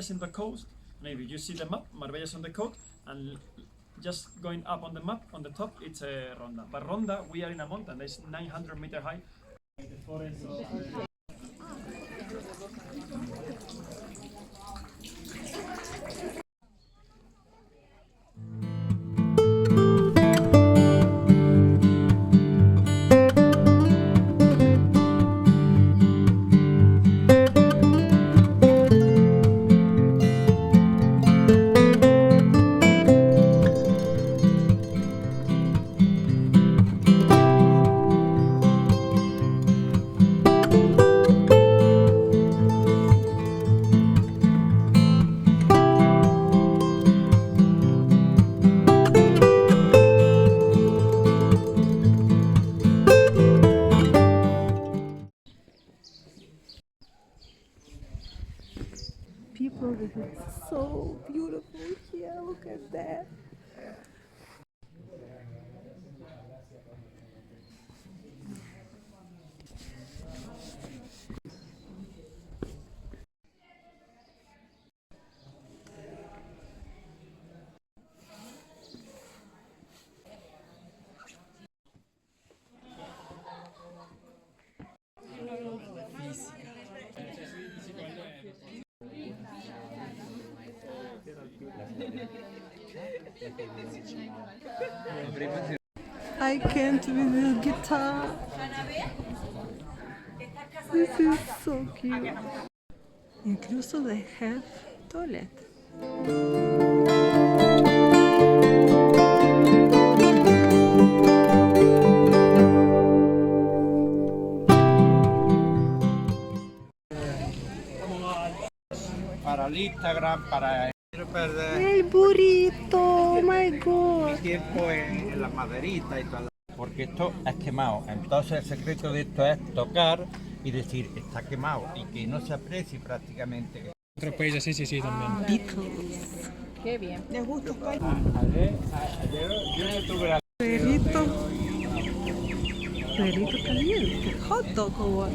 is in the coast. Maybe you see the map, Marbella is on the coast, and just going up on the map, on the top, it's a Ronda. But Ronda, we are in a mountain, it's 900 meters high. The forest of, People, this is so beautiful here. Look at that. I can't with the guitar. This is so cute. Incluso they have toilet. Para el Instagram, para perder El burrito, oh my god. tiempo en las maderitas y todo. Porque esto es quemado. Entonces el secreto de esto es tocar y decir está quemado y que no se aprecie prácticamente. Otros países sí, también. Beatles. Qué bien. ¿Les gusta? Yo no tuve la... Perrito. Perrito caliente. Hot dog o what?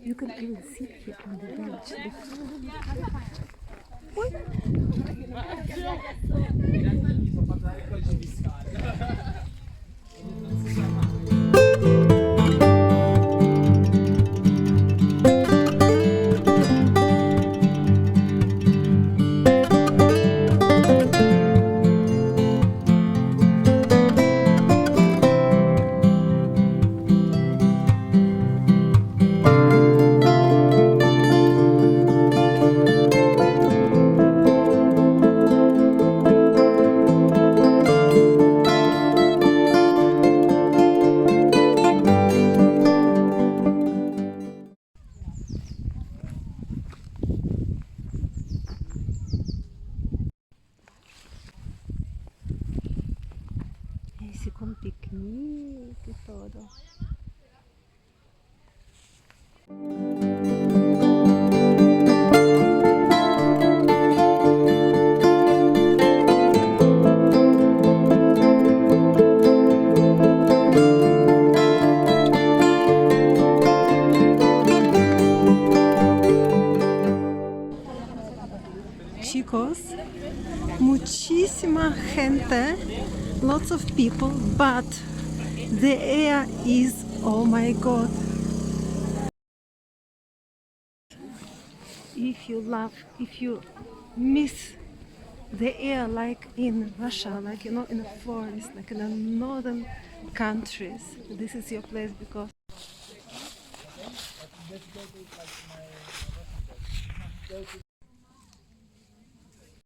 You can even sit here on the bench. What? un picnic y todo. Chicos, muchísima gente, lots of people, but the air is, oh my god. If you miss the air like in Russia, like in a forest, like in the northern countries, this is your place because